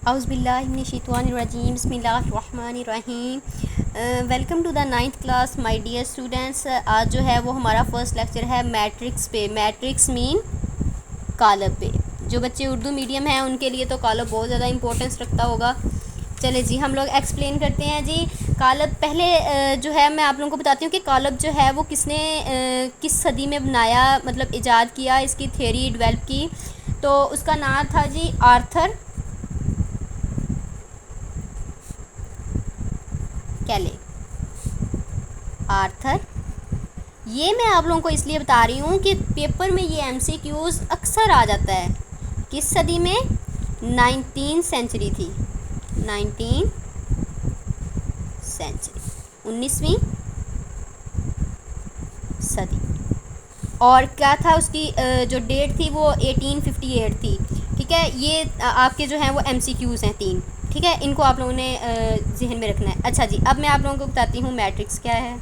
औज़ुबिल्लाहिमिनश्शैतानिर्रजीम बिस्मिल्लाहिर्रहमानिर्रहीम। Welcome to the 9th class my dear students. आज जो है वो हमारा फर्स्ट लेक्चर है मैट्रिक्स पे। मैट्रिक्स मीन कालब पे। जो बच्चे उर्दू मीडियम हैं उनके लिए तो कालब बहुत ज़्यादा इंपॉर्टेंस रखता होगा। चले जी हम लोग एक्सप्लेन करते हैं जी। कालब पहले जो है मैं आप लोगों को बताती हूँ कि कालब जो है वो किसने किस सदी में बनाया, मतलब इजाद किया, इसकी थ्योरी डेवलप की। तो उसका नाम था जी आर्थर कैले। आर्थर, ये मैं आप लोगों को इसलिए बता रही हूँ कि पेपर में ये एमसीक्यूज़ अक्सर आ जाता है। किस सदी में? 19th सेंचुरी थी। 19th सेंचुरी, 19वीं सदी। और क्या था उसकी जो डेट थी वो 1858 थी। ठीक है, ये आपके जो हैं वो एमसीक्यूज़ हैं 3। ठीक है, इनको आप लोगों ने जहन में रखना है। अच्छा जी, अब मैं आप लोगों को बताती हूँ मैट्रिक्स क्या है।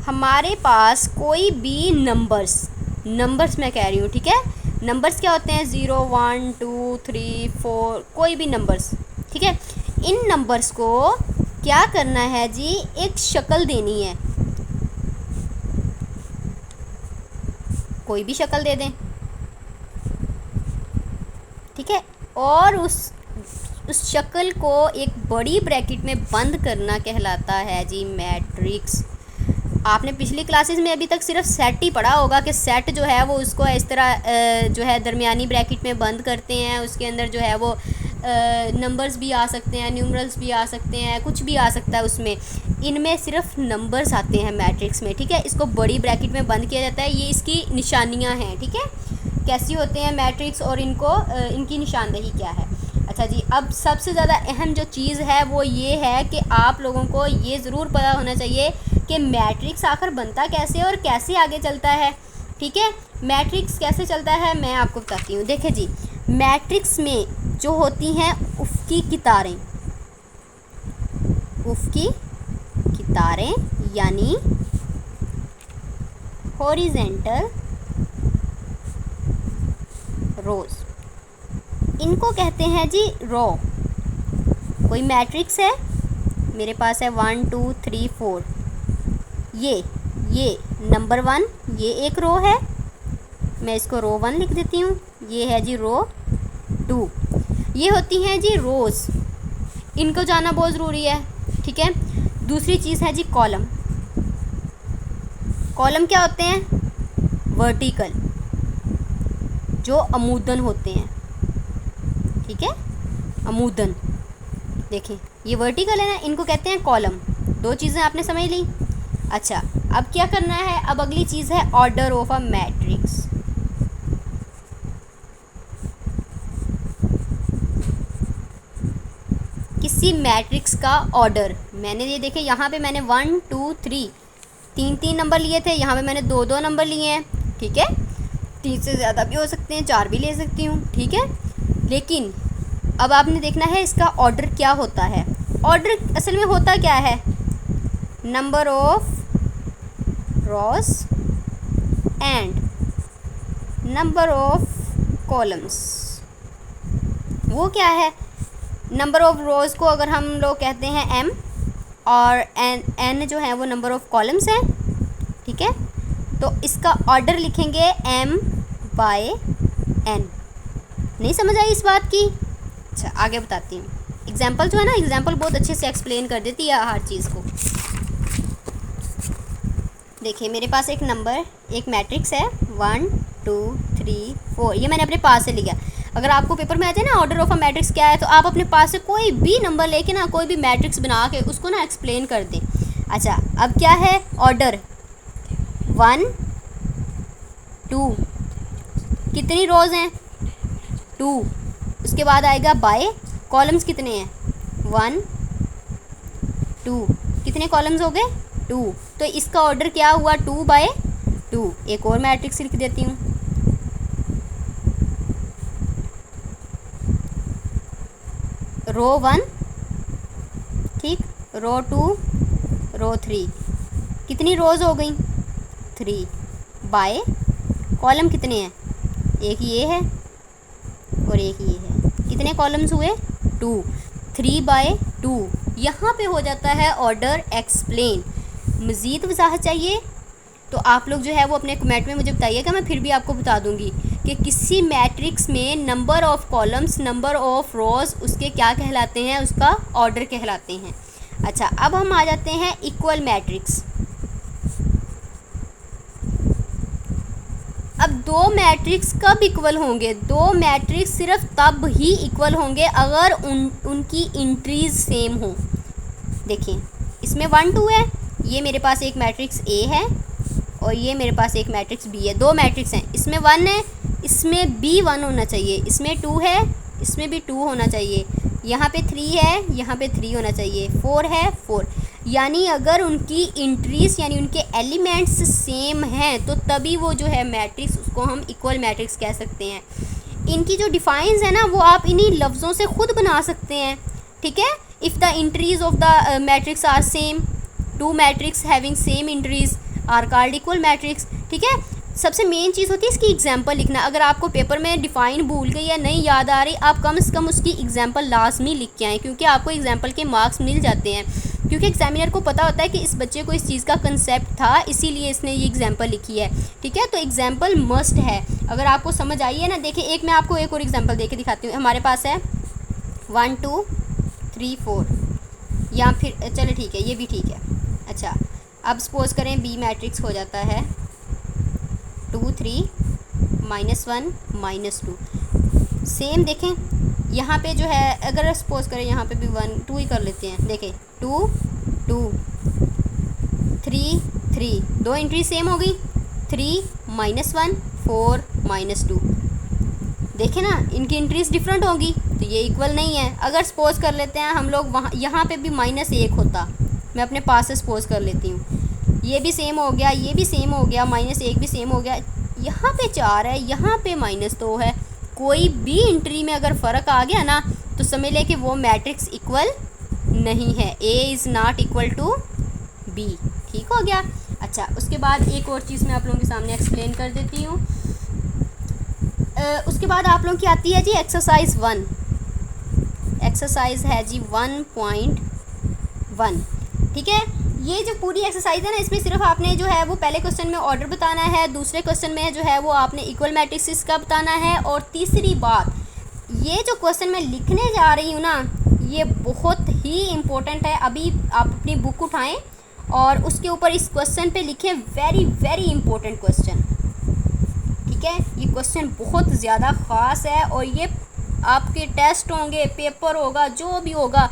हमारे पास कोई भी नंबर्स मैं कह रही हूँ, ठीक है, नंबर्स क्या होते हैं? 0 1 2 3 4, कोई भी नंबर्स। ठीक है, इन नंबर्स को क्या करना है जी? एक शक्ल देनी है। कोई भी शक्ल दे दें, ठीक है, और उस शक्ल को एक बड़ी ब्रैकेट में बंद करना कहलाता है जी मैट्रिक्स। आपने पिछली क्लासेस में अभी तक सिर्फ सेट ही पढ़ा होगा कि सेट जो है वो उसको इस तरह जो है दरमियानी ब्रैकेट में बंद करते हैं। उसके अंदर जो है वो नंबर्स भी आ सकते हैं, न्यूमरल्स भी आ सकते हैं, कुछ भी आ सकता है उसमें। इनमें सिर्फ नंबर्स आते हैं मैट्रिक्स में। ठीक है, इसको बड़ी ब्रैकेट में बंद किया जाता है। ये इसकी निशानियाँ हैं। ठीक है, कैसी होते हैं मैट्रिक्स और इनको इनकी निशानदेही क्या है। अच्छा जी, अब सबसे ज़्यादा अहम जो चीज़ है वो ये है कि आप लोगों को ये ज़रूर पता होना चाहिए कि मैट्रिक्स आखिर बनता कैसे और कैसे आगे चलता है। ठीक है, मैट्रिक्स कैसे चलता है मैं आपको बताती हूँ। देखिए जी, मैट्रिक्स में जो होती हैं उफ़क़ी कितारें यानी हॉरिजेंटल रोज, इनको कहते हैं जी रो। कोई मैट्रिक्स है, मेरे पास है 1 2 3 4। ये नंबर 1, ये एक रो है, मैं इसको रो 1 लिख देती हूँ। ये है जी रो 2। ये होती हैं जी रोज़, इनको जानना बहुत ज़रूरी है। ठीक है, दूसरी चीज़ है जी कॉलम। कॉलम क्या होते हैं? वर्टिकल, जो अमूदन होते हैं। ठीक है, अमूदन, देखें ये वर्टिकल है ना, इनको कहते हैं कॉलम। 2 चीज़ें आपने समझ ली। अच्छा, अब क्या करना है? अब अगली चीज़ है ऑर्डर ऑफ अ मैट्रिक्स। किसी मैट्रिक्स का ऑर्डर, मैंने ये देखे यहाँ पे मैंने 1 2 3 3 नंबर लिए थे, यहाँ पे मैंने 2 नंबर लिए हैं। ठीक है, 3 से ज़्यादा भी हो सकते हैं, 4 भी ले सकती हूँ। ठीक है, लेकिन अब आपने देखना है इसका ऑर्डर क्या होता है। ऑर्डर असल में होता क्या है? Number of Ross and number of columns. वो क्या है? नंबर ऑफ रोज़ को अगर हम लोग कहते हैं m, और n जो है वो नंबर ऑफ कॉलम्स हैं। ठीक है, तो इसका ऑर्डर लिखेंगे m/n। नहीं समझ आई इस बात की? अच्छा, आगे बताती हूँ। एग्जाम्पल जो है ना, एग्जाम्पल बहुत अच्छे से एक्सप्लेन कर देती है हर चीज़ को। देखिए मेरे पास एक नंबर, एक मैट्रिक्स है 1 2 3 4। ये मैंने अपने पास से लिया। अगर आपको पेपर में आ जाए ना ऑर्डर ऑफ अ मैट्रिक्स क्या है, तो आप अपने पास से कोई भी नंबर लेके ना, कोई भी मैट्रिक्स बना के उसको ना एक्सप्लेन कर दें। अच्छा, अब क्या है ऑर्डर? 1 2, कितनी रोज़ हैं? 2। उसके बाद आएगा बाय, कॉलम्स कितने हैं? 1 2, कितने कॉलम्स हो गए? 2। तो इसका ऑर्डर क्या हुआ? 2/2। एक और मैट्रिक्स लिख देती हूँ। रो 1, ठीक, रो 2, रो 3, कितनी रोज़ हो गई? 3 बाय कॉलम कितने हैं? एक ये है और एक ये है। कितने कॉलम्स हुए 2, 3/2 यहाँ पे हो जाता है ऑर्डर एक्सप्लेन। मज़ीद वजाहत चाहिए तो आप लोग जो है वो अपने कमेंट में मुझे बताइएगा, मैं फिर भी आपको बता दूंगी कि किसी मैट्रिक्स में number of columns, number of rows उसके क्या कहलाते हैं, उसका ऑर्डर कहलाते हैं। अच्छा, अब हम आ जाते हैं इक्वल मैट्रिक्स। अब दो मैट्रिक्स कब इक्वल होंगे? दो मैट्रिक्स सिर्फ तब ही इक्वल होंगे अगर उनकी इंट्रीज सेम हो। देखिए इसमें 1 2 है, ये मेरे पास एक मैट्रिक्स ए है और ये मेरे पास एक मैट्रिक्स बी है। दो मैट्रिक्स हैं, इसमें 1 है, इसमें भी 1 होना चाहिए, इसमें 2 है, इसमें भी 2 होना चाहिए, यहाँ पे 3 है, यहाँ पे 3 होना चाहिए, 4 है 4। यानी अगर उनकी इंट्रीज यानी उनके एलिमेंट्स सेम हैं तो तभी वो जो है मैट्रिक्स, उसको हम इक्वल मैट्रिक्स कह सकते हैं। इनकी जो डिफाइंस है ना वो आप इन्हीं लफ्ज़ों से ख़ुद बना सकते हैं, ठीक है। If the entries of the matrix are same, 2 matrix having same entries are called equal matrix, ठीक है। सबसे मेन चीज़ होती है इसकी एग्जांपल लिखना। अगर आपको पेपर में डिफ़ाइन भूल गई या नहीं याद आ रही, आप कम से कम उसकी एग्जांपल लाजमी लिख के आएँ, क्योंकि आपको एग्जांपल के मार्क्स मिल जाते हैं। क्योंकि एग्जामिनर को पता होता है कि इस बच्चे को इस चीज़ का कंसेप्ट था, इसीलिए इसने ये एग्जांपल लिखी है, ठीक है। तो एग्जांपल मस्ट है। अगर आपको समझ आई है ना, देखिए एक मैं आपको एक और एग्जांपल दे के दिखाती हूँ। हमारे पास है 1 2 3 4, या फिर चलो ठीक है, ये भी ठीक है। अच्छा, अब सपोज करें बी मैट्रिक्स हो जाता है 2 3 -1 -2। सेम देखें यहाँ पे जो है, अगर सपोज करें यहाँ पे भी 1 2 ही कर लेते हैं। देखें 2 2 3 3, दो एंट्री सेम हो गई, 3 -1 4 -2। देखें ना, इनकी एंट्रीज डिफरेंट होगी तो ये इक्वल नहीं है। अगर सपोज कर लेते हैं हम लोग वहाँ, यहाँ पे भी -1 होता, मैं अपने पास से सपोज कर लेती हूँ, ये भी सेम हो गया, ये भी सेम हो गया, -1 भी सेम हो गया, यहाँ पे 4 है, यहाँ पे -2 है। कोई भी एंट्री में अगर फ़र्क आ गया ना तो समझ लें कि वो मैट्रिक्स इक्वल नहीं है, A is not equal to B, ठीक हो गया। अच्छा, उसके बाद एक और चीज़ मैं आप लोगों के सामने एक्सप्लेन कर देती हूँ। उसके बाद आप लोगों की आती है जी एक्सरसाइज 1। एक्सरसाइज है जी 1.1, ठीक है। ये जो पूरी एक्सरसाइज है ना, इसमें सिर्फ आपने जो है वो पहले क्वेश्चन में ऑर्डर बताना है, दूसरे क्वेश्चन में जो है वो आपने इक्वल मैट्रिक्स का बताना है, और तीसरी बात, ये जो क्वेश्चन मैं लिखने जा रही हूँ ना, ये बहुत ही इम्पोर्टेंट है। अभी आप अपनी बुक उठाएं और उसके ऊपर इस क्वेश्चन पे लिखें, वेरी वेरी इंपॉर्टेंट क्वेश्चन, ठीक है। ये क्वेश्चन बहुत ज़्यादा ख़ास है और ये आपके टेस्ट होंगे, पेपर होगा, जो भी होगा,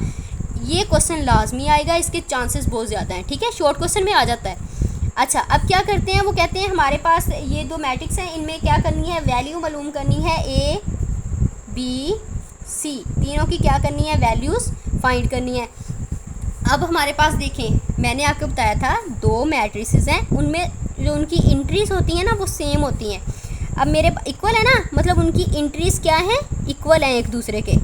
ये क्वेश्चन लाजमी आएगा, इसके चांसेस बहुत ज़्यादा हैं, ठीक है। शॉर्ट क्वेश्चन में आ जाता है। अच्छा, अब क्या करते हैं, वो कहते हैं हमारे पास ये दो मैट्रिक्स हैं, इनमें क्या करनी है, वैल्यू मालूम करनी है, A B C, तीनों की क्या करनी है, वैल्यूज़ फाइंड करनी है। अब हमारे पास देखें, मैंने आपको बताया था दो मैट्रिसेस हैं, उनमें जो उनकी इंट्रीज होती हैं ना वो सेम होती हैं। अब मेरे इक्वल है ना, मतलब उनकी इंट्रीज क्या है, इक्वल हैं एक दूसरे के।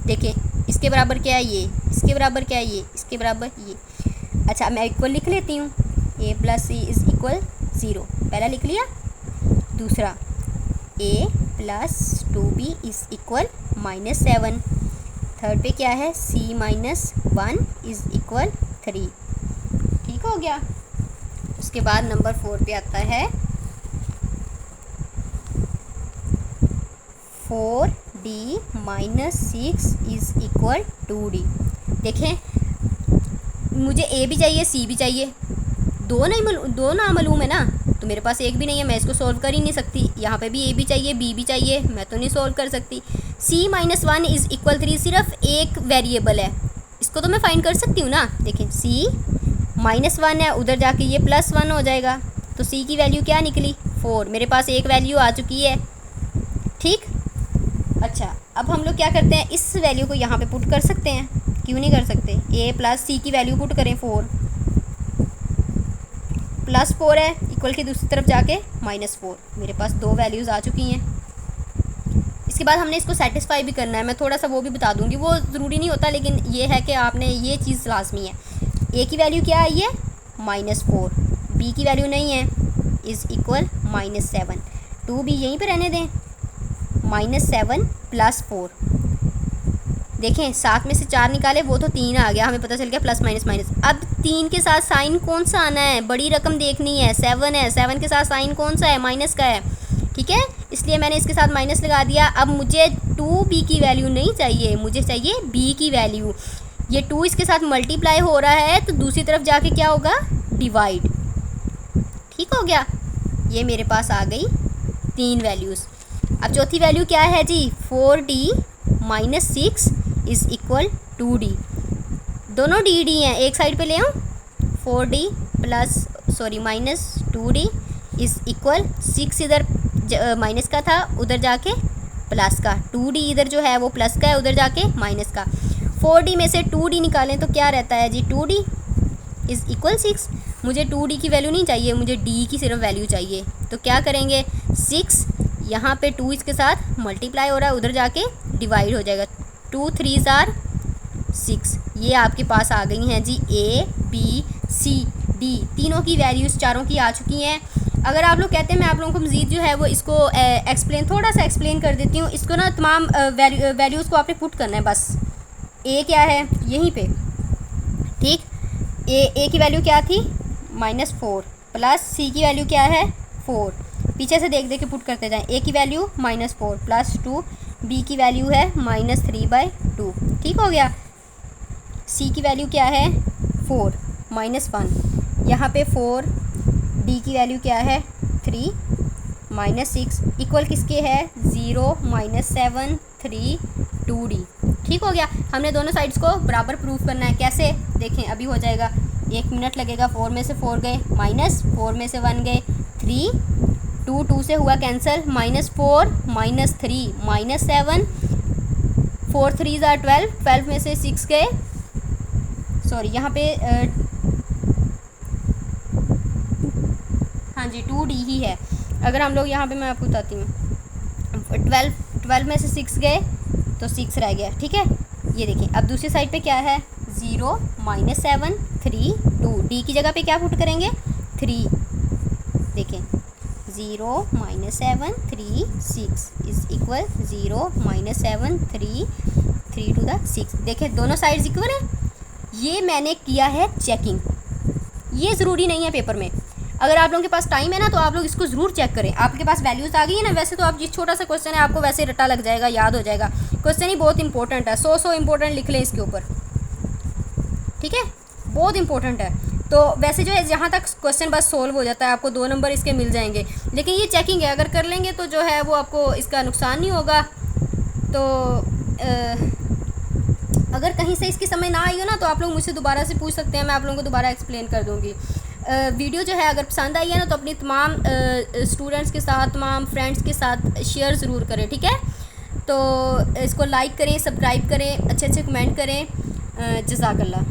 देखें इसके बराबर क्या है ये, इसके बराबर क्या है ये, इसके बराबर ये। अच्छा, मैं इक्वल लिख लेती हूँ, A + C इज़ इक्वल 0, पहला लिख लिया। दूसरा A + 2B is equal -7। Third पे क्या है, C - 1 इज़ इक्वल 3, ठीक हो गया। उसके बाद नंबर 4 पे आता है 4D - 6 इज़ इक्वल 2D। देखें मुझे A भी चाहिए, C भी चाहिए, दो ना मालूम है ना, तो मेरे पास एक भी नहीं है, मैं इसको सॉल्व कर ही नहीं सकती। यहाँ पे भी A भी चाहिए, B भी चाहिए, मैं तो नहीं सॉल्व कर सकती। C - 1 इज़ इक्वल 3, सिर्फ एक वेरिएबल है, इसको तो मैं फाइंड कर सकती हूँ ना। देखें C - 1 है, उधर जाके ये +1 हो जाएगा, तो C की वैल्यू क्या निकली, 4। मेरे पास एक वैल्यू आ चुकी है, ठीक। अच्छा, अब हम लोग क्या करते हैं, इस वैल्यू को यहाँ पे पुट कर सकते हैं, क्यों नहीं कर सकते। A + C की वैल्यू पुट करें, 4 + 4 है, इक्वल की दूसरी तरफ जाके -4। मेरे पास दो वैल्यूज़ आ चुकी हैं। इसके बाद हमने इसको सेटिस्फाई भी करना है, मैं थोड़ा सा वो भी बता दूंगी, वो ज़रूरी नहीं होता, लेकिन ये है कि आपने ये चीज़ लाजमी है। A की वैल्यू क्या आई है, -4, B की वैल्यू नहीं है, इज़ इक्वल -7। 2B यहीं पे रहने दें, -7 + 4, देखें 7 में से 4 निकाले, वो तो 3 आ गया, हमें पता चल गया प्लस माइनस माइनस। अब 3 के साथ साइन कौन सा आना है, बड़ी रकम देखनी है, 7 है, 7 के साथ साइन कौन सा है, माइनस का है, ठीक है, इसलिए मैंने इसके साथ माइनस लगा दिया। अब मुझे 2b की वैल्यू नहीं चाहिए, मुझे चाहिए b की वैल्यू। ये 2 इसके साथ मल्टीप्लाई हो रहा है तो दूसरी तरफ जाके क्या होगा, डिवाइड, ठीक हो गया। ये मेरे पास आ गई 3 वैल्यूज़। अब चौथी वैल्यू क्या है जी, 4d minus 6 is equal 2d। दोनों डी हैं, एक साइड पे ले आऊँ, 4d minus 2d is equal 6 इधर माइनस का था, उधर जाके प्लस का, 2d इधर जो है वो प्लस का है, उधर जाके माइनस का। 4d में से 2d निकालें तो क्या रहता है जी, 2d इज़ इक्वल 6। मुझे 2d की वैल्यू नहीं चाहिए, मुझे d की सिर्फ वैल्यू चाहिए। तो क्या करेंगे, 6 यहाँ पे 2 इसके साथ मल्टीप्लाई हो रहा है, उधर जाके डिवाइड हो जाएगा, 2 3s are 6। ये आपके पास आ गई हैं जी a b c d, तीनों की वैल्यूज़ चारों की आ चुकी हैं। अगर आप लोग कहते हैं मैं आप लोगों को मज़ीद जो है वो इसको थोड़ा सा एक्सप्लेन कर देती हूँ। इसको ना तमाम वैल्यूज़ को आपने पुट करना है बस। a क्या है यहीं पे, ठीक, a की वैल्यू क्या थी, -4, प्लस c की वैल्यू क्या है 4, पीछे से देख के पुट करते जाएं। a की वैल्यू -4 प्लस 2, b की वैल्यू है -3/2, ठीक हो गया। c की वैल्यू क्या है 4 -1, यहाँ पे 4, d की वैल्यू क्या है 3 -6 इक्वल किसके है 0 -7 3 2d, ठीक हो गया। हमने दोनों साइड्स को बराबर प्रूफ करना है, कैसे देखें, अभी हो जाएगा, 1 मिनट लगेगा। 4 में से 4 गए, -4 में से 1 गए, 3, 2 से हुआ कैंसिल, -4 -3 -7, 4 3s are 12, 12 में से 6 गए, सॉरी यहाँ पे हाँ जी 2d ही है। अगर हम लोग यहाँ पे, मैं आपको बताती हूँ, 12 में से 6 गए तो 6 रह गया, ठीक है। ये देखिए अब दूसरी साइड पे क्या है, 0 -7 3 2, d की जगह पे क्या पुट करेंगे 3, देखें 0 -7 3 6 इज़ इक्वल 0 -7 3 टू द 6। देखें दोनों साइड्स इक्वल है। ये मैंने किया है चेकिंग, ये ज़रूरी नहीं है पेपर में। अगर आप लोगों के पास टाइम है ना तो आप लोग इसको ज़रूर चेक करें। आपके पास वैल्यूज़ आ गई है ना, वैसे तो आप जिस छोटा सा क्वेश्चन है आपको वैसे रट्टा लग जाएगा, याद हो जाएगा। क्वेश्चन ही बहुत इंपॉर्टेंट है, 100 इंपॉर्टेंट लिख लें इसके ऊपर, ठीक है, बहुत इंपॉर्टेंट है। तो वैसे जो है जहाँ तक क्वेश्चन बस सोल्व हो जाता है, आपको 2 नंबर इसके मिल जाएंगे, लेकिन ये चेकिंग है, अगर कर लेंगे तो जो है वो आपको इसका नुकसान नहीं होगा। तो अगर कहीं से इसकी समझ ना आई हो ना तो आप लोग मुझसे दोबारा से पूछ सकते हैं, मैं आप लोगों को दोबारा एक्सप्लेन कर दूँगी। वीडियो जो है अगर पसंद आई है ना तो अपनी तमाम स्टूडेंट्स के साथ, तमाम फ्रेंड्स के साथ शेयर ज़रूर करें, ठीक है। तो इसको लाइक करें, सब्सक्राइब करें, अच्छे अच्छे कमेंट करें। जज़ाकल्लाह।